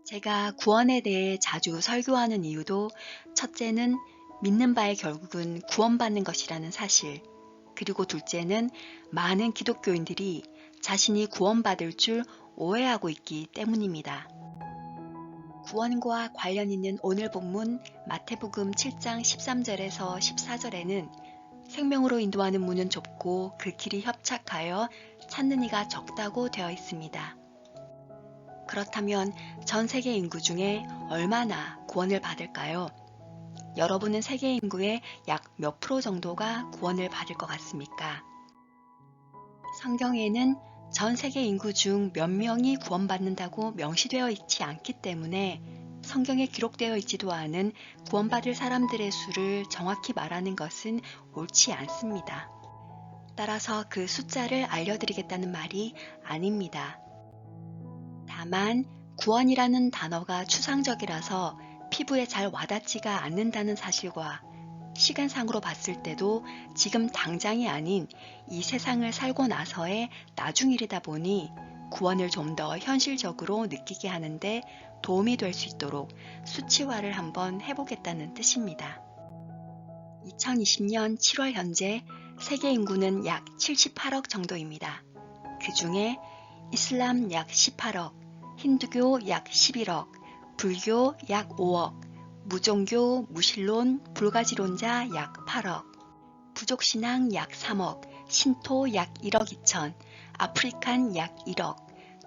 제가 구원에 대해 자주 설교하는 이유도 첫째는 믿는 바에 결국은 구원받는 것이라는 사실, 그리고 둘째는 많은 기독교인들이 자신이 구원받을 줄 오해하고 있기 때문입니다. 구원과 관련 있는 오늘 본문 마태복음 7장 13절에서 14절에는 생명으로 인도하는 문은 좁고 그 길이 협착하여 찾는 이가 적다고 되어 있습니다. 그렇다면 전 세계 인구 중에 얼마나 구원을 받을까요? 여러분은 세계 인구의 약 몇 프로 정도가 구원을 받을 것 같습니까? 성경에는 전 세계 인구 중 몇 명이 구원받는다고 명시되어 있지 않기 때문에 성경에 기록되어 있지도 않은 구원받을 사람들의 수를 정확히 말하는 것은 옳지 않습니다. 따라서 그 숫자를 알려드리겠다는 말이 아닙니다. 다만 구원이라는 단어가 추상적이라서 피부에 잘 와닿지가 않는다는 사실과 시간상으로 봤을 때도 지금 당장이 아닌 이 세상을 살고 나서의 나중 일이다 보니 구원을 좀 더 현실적으로 느끼게 하는데 도움이 될 수 있도록 수치화를 한번 해보겠다는 뜻입니다. 2020년 7월 현재 세계 인구는 약 78억 정도입니다. 그 중에 이슬람 약 18억, 힌두교 약 11억, 불교 약 5억, 무종교, 무신론, 불가지론자 약 8억, 부족신앙 약 3억, 신토 약 1억 2천, 아프리칸 약 1억,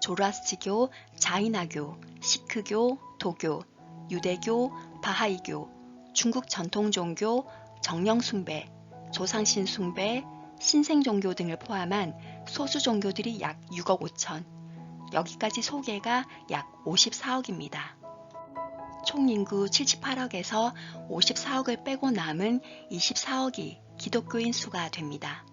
조라스트교, 자이나교, 시크교, 도교, 유대교, 바하이교, 중국 전통종교, 정령숭배, 조상신숭배, 신생종교 등을 포함한 소수 종교들이 약 6억 5천, 여기까지 소개가 약 54억입니다. 총 인구 78억에서 54억을 빼고 남은 24억이 기독교인 수가 됩니다.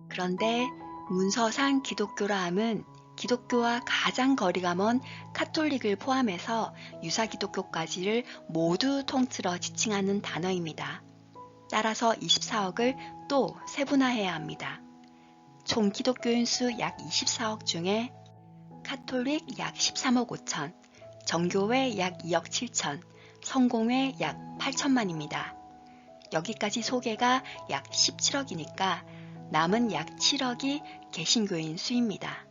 그런데 문서상 기독교라 함은 기독교와 가장 거리가 먼 카톨릭을 포함해서 유사 기독교까지를 모두 통틀어 지칭하는 단어입니다. 따라서 24억을 또 세분화해야 합니다. 총 기독교인 수 약 24억 중에 카톨릭 약 13억 5천, 정교회 약 2억 7천, 성공회 약 8천만입니다. 여기까지 소개가 약 17억이니까 남은 약 7억이 개신교인 수입니다.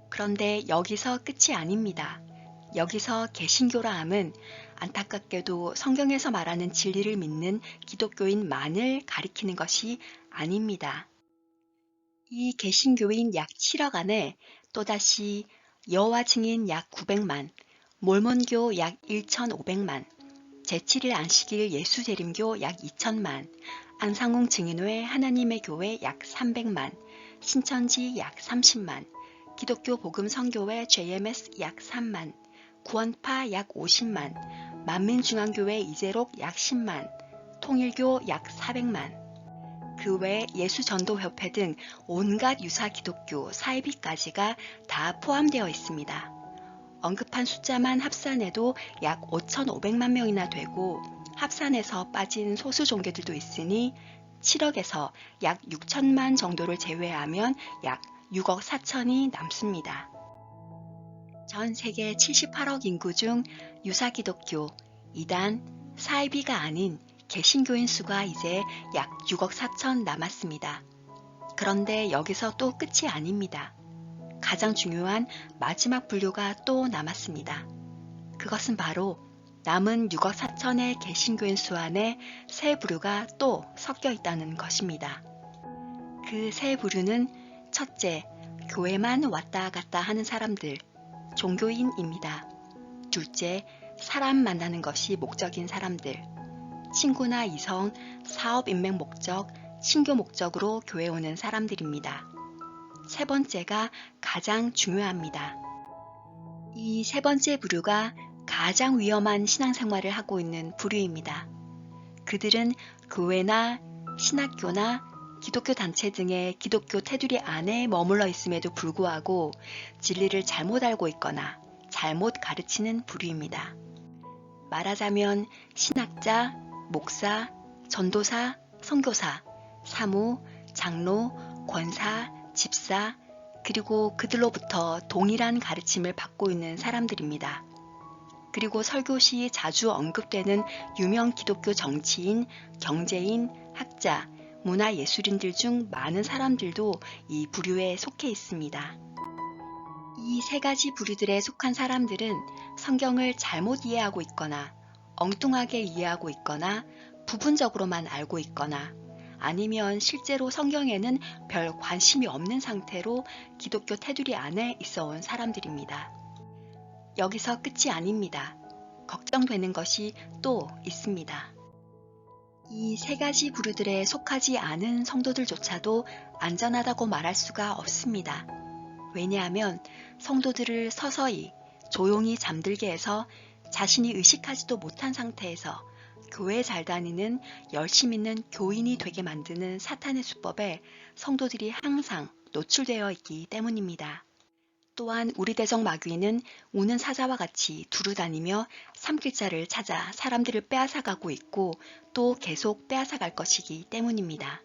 그런데 여기서 끝이 아닙니다. 여기서 개신교라 함은 안타깝게도 성경에서 말하는 진리를 믿는 기독교인만을 가리키는 것이 아닙니다. 이 개신교인 약 7억 안에 또다시 여호와 증인 약 900만, 몰몬교 약 1,500만, 제7일 안식일 예수재림교 약 2천만, 안상홍 증인회 하나님의 교회 약 300만, 신천지 약 30만, 기독교 복음선교회 JMS 약 3만, 구원파 약 50만, 만민중앙교회 이재록 약 10만, 통일교 약 400만, 그 외 예수전도협회 등 온갖 유사 기독교 사이비까지가 다 포함되어 있습니다. 언급한 숫자만 합산해도 약 5,500만 명이나 되고 합산해서 빠진 소수 종교들도 있으니 7억에서 약 6천만 정도를 제외하면 약 6억 4천이 남습니다. 전 세계 78억 인구 중 유사 기독교, 이단, 사이비가 아닌 개신교인 수가 이제 약 6억 4천 남았습니다. 그런데 여기서 또 끝이 아닙니다. 가장 중요한 마지막 분류가 또 남았습니다. 그것은 바로 남은 6억 4천의 개신교인 수 안에 세 부류가 또 섞여 있다는 것입니다. 그 세 부류는 첫째, 교회만 왔다 갔다 하는 사람들, 종교인입니다. 둘째, 사람 만나는 것이 목적인 사람들, 친구나 이성, 사업 인맥 목적, 신교 목적으로 교회 오는 사람들입니다. 세 번째가 가장 중요합니다. 이 세 번째 부류가 가장 위험한 신앙생활을 하고 있는 부류입니다. 그들은 교회나 신학교나 기독교 단체 등의 기독교 테두리 안에 머물러 있음에도 불구하고 진리를 잘못 알고 있거나 잘못 가르치는 부류입니다. 말하자면 신학자, 목사, 전도사, 선교사, 사무, 장로, 권사, 집사, 그리고 그들로부터 동일한 가르침을 받고 있는 사람들입니다. 그리고 설교 시 자주 언급되는 유명 기독교 정치인, 경제인, 학자, 문화예술인들 중 많은 사람들도 이 부류에 속해 있습니다. 이 세 가지 부류들에 속한 사람들은 성경을 잘못 이해하고 있거나 엉뚱하게 이해하고 있거나 부분적으로만 알고 있거나 아니면 실제로 성경에는 별 관심이 없는 상태로 기독교 테두리 안에 있어 온 사람들입니다. 여기서 끝이 아닙니다. 걱정되는 것이 또 있습니다. 이 세 가지 부류들에 속하지 않은 성도들조차도 안전하다고 말할 수가 없습니다. 왜냐하면 성도들을 서서히 조용히 잠들게 해서 자신이 의식하지도 못한 상태에서 교회 잘 다니는 열심 있는 교인이 되게 만드는 사탄의 수법에 성도들이 항상 노출되어 있기 때문입니다. 또한 우리 대적 마귀는 우는 사자와 같이 두루다니며 삼킬 자를 찾아 사람들을 빼앗아가고 있고 또 계속 빼앗아갈 것이기 때문입니다.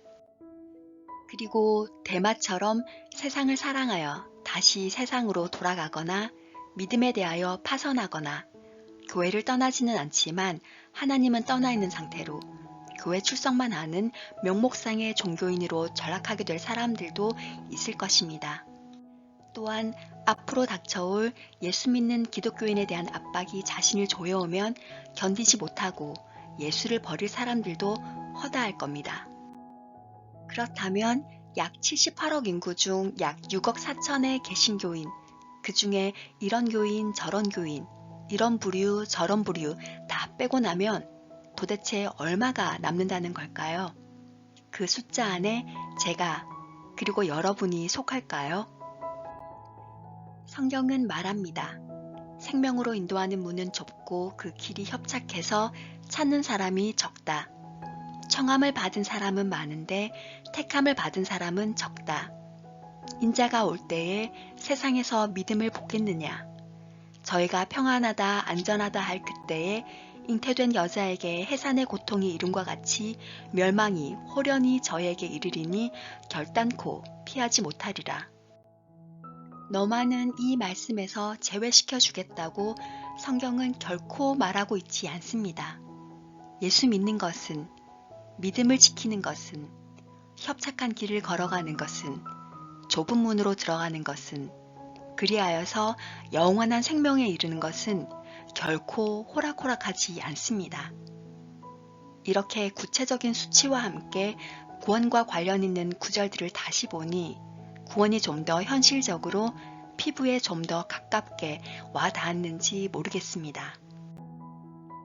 그리고 데마처럼 세상을 사랑하여 다시 세상으로 돌아가거나 믿음에 대하여 파선하거나 교회를 떠나지는 않지만 하나님은 떠나 있는 상태로 교회 출석만 하는 명목상의 종교인으로 전락하게 될 사람들도 있을 것입니다. 또한 앞으로 닥쳐올 예수 믿는 기독교인에 대한 압박이 자신을 조여오면 견디지 못하고 예수를 버릴 사람들도 허다할 겁니다. 그렇다면 약 78억 인구 중 약 6억 4천의 개신교인, 그 중에 이런 교인 저런 교인, 이런 부류 저런 부류 다 빼고 나면 도대체 얼마가 남는다는 걸까요? 그 숫자 안에 제가 그리고 여러분이 속할까요? 성경은 말합니다. 생명으로 인도하는 문은 좁고 그 길이 협착해서 찾는 사람이 적다. 청함을 받은 사람은 많은데 택함을 받은 사람은 적다. 인자가 올 때에 세상에서 믿음을 복겠느냐. 저희가 평안하다 안전하다 할 그때에 잉태된 여자에게 해산의 고통이 이름과 같이 멸망이 호련히 저에게 이르리니 결단코 피하지 못하리라. 너만은 이 말씀에서 제외시켜 주겠다고 성경은 결코 말하고 있지 않습니다. 예수 믿는 것은, 믿음을 지키는 것은, 협착한 길을 걸어가는 것은, 좁은 문으로 들어가는 것은, 그리하여서 영원한 생명에 이르는 것은 결코 호락호락하지 않습니다. 이렇게 구체적인 수치와 함께 구원과 관련 있는 구절들을 다시 보니 구원이 좀 더 현실적으로 피부에 좀 더 가깝게 와 닿았는지 모르겠습니다.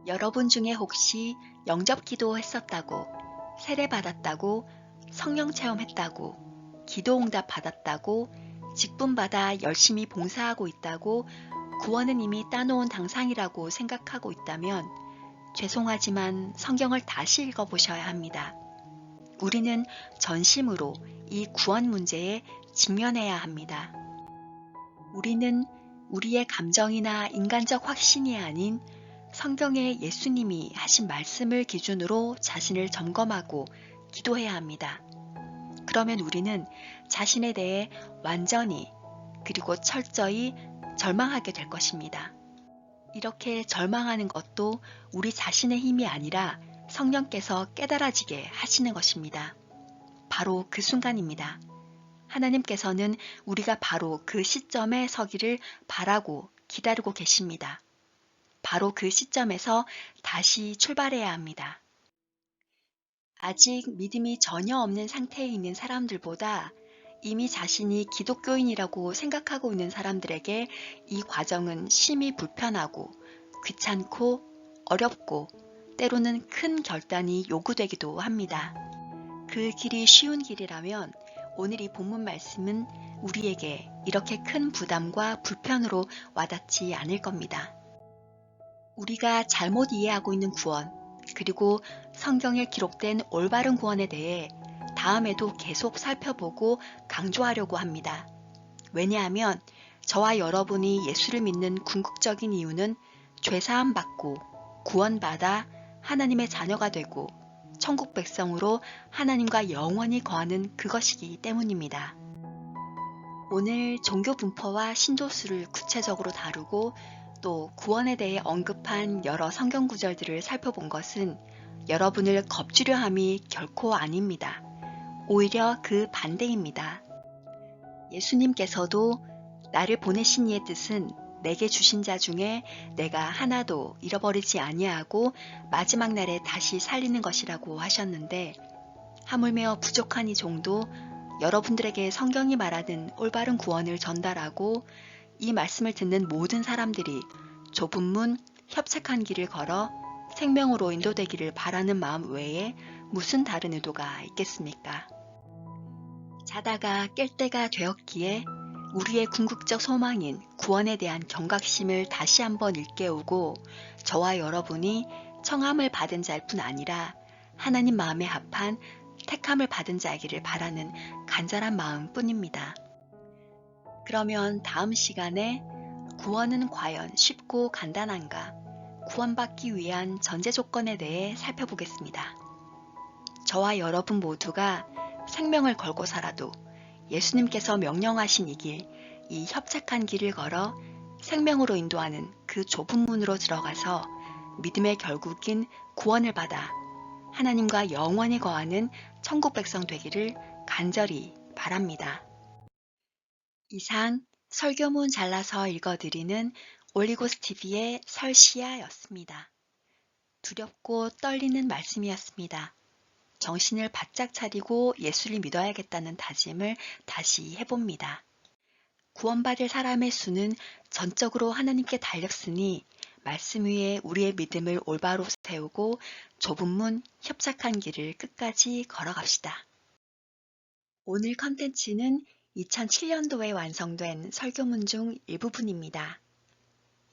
여러분 중에 혹시 영접 기도 했었다고, 세례 받았다고, 성령 체험했다고, 기도 응답 받았다고, 직분 받아 열심히 봉사하고 있다고 구원은 이미 따놓은 당상이라고 생각하고 있다면 죄송하지만 성경을 다시 읽어보셔야 합니다. 우리는 전심으로 이 구원 문제에 직면해야 합니다. 우리는 우리의 감정이나 인간적 확신이 아닌 성경의 예수님이 하신 말씀을 기준으로 자신을 점검하고 기도해야 합니다. 그러면 우리는 자신에 대해 완전히 그리고 철저히 절망하게 될 것입니다. 이렇게 절망하는 것도 우리 자신의 힘이 아니라 성령께서 깨달아지게 하시는 것입니다. 바로 그 순간입니다. 하나님께서는 우리가 바로 그 시점에 서기를 바라고 기다리고 계십니다. 바로 그 시점에서 다시 출발해야 합니다. 아직 믿음이 전혀 없는 상태에 있는 사람들보다 이미 자신이 기독교인이라고 생각하고 있는 사람들에게 이 과정은 심히 불편하고 귀찮고 어렵고 때로는 큰 결단이 요구되기도 합니다. 그 길이 쉬운 길이라면 오늘 이 본문 말씀은 우리에게 이렇게 큰 부담과 불편으로 와닿지 않을 겁니다. 우리가 잘못 이해하고 있는 구원, 그리고 성경에 기록된 올바른 구원에 대해 다음에도 계속 살펴보고 강조하려고 합니다. 왜냐하면 저와 여러분이 예수를 믿는 궁극적인 이유는 죄사함 받고 구원받아 하나님의 자녀가 되고 천국 백성으로 하나님과 영원히 거하는 그것이기 때문입니다. 오늘 종교 분포와 신도수를 구체적으로 다루고 또 구원에 대해 언급한 여러 성경 구절들을 살펴본 것은 여러분을 겁주려 함이 결코 아닙니다. 오히려 그 반대입니다. 예수님께서도 나를 보내신 이의 뜻은 내게 주신 자 중에 내가 하나도 잃어버리지 아니하고 마지막 날에 다시 살리는 것이라고 하셨는데, 하물며 부족한 이 종도 여러분들에게 성경이 말하는 올바른 구원을 전달하고 이 말씀을 듣는 모든 사람들이 좁은 문, 협착한 길을 걸어 생명으로 인도되기를 바라는 마음 외에 무슨 다른 의도가 있겠습니까? 자다가 깰 때가 되었기에 우리의 궁극적 소망인 구원에 대한 경각심을 다시 한번 일깨우고 저와 여러분이 청함을 받은 자일 뿐 아니라 하나님 마음에 합한 택함을 받은 자이기를 바라는 간절한 마음 뿐입니다. 그러면 다음 시간에 구원은 과연 쉽고 간단한가? 구원받기 위한 전제 조건에 대해 살펴보겠습니다. 저와 여러분 모두가 생명을 걸고 살아도 예수님께서 명령하신 이 길, 이 협착한 길을 걸어 생명으로 인도하는 그 좁은 문으로 들어가서 믿음의 결국인 구원을 받아 하나님과 영원히 거하는 천국 백성 되기를 간절히 바랍니다. 이상 설교문 잘라서 읽어드리는 올리고스TV의 설시아였습니다. 두렵고 떨리는 말씀이었습니다. 정신을 바짝 차리고 예수를 믿어야겠다는 다짐을 다시 해봅니다. 구원받을 사람의 수는 전적으로 하나님께 달렸으니 말씀 위에 우리의 믿음을 올바로 세우고 좁은 문, 협착한 길을 끝까지 걸어갑시다. 오늘 컨텐츠는 2007년도에 완성된 설교문 중 일부분입니다.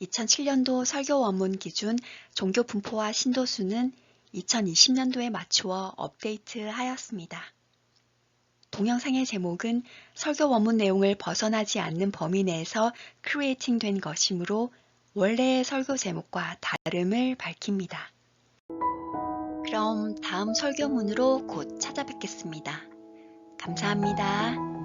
2007년도 설교 원문 기준 종교 분포와 신도수는 2020년도에 맞추어 업데이트하였습니다. 동영상의 제목은 설교 원문 내용을 벗어나지 않는 범위 내에서 크리에이팅 된 것이므로 원래의 설교 제목과 다름을 밝힙니다. 그럼 다음 설교문으로 곧 찾아뵙겠습니다. 감사합니다.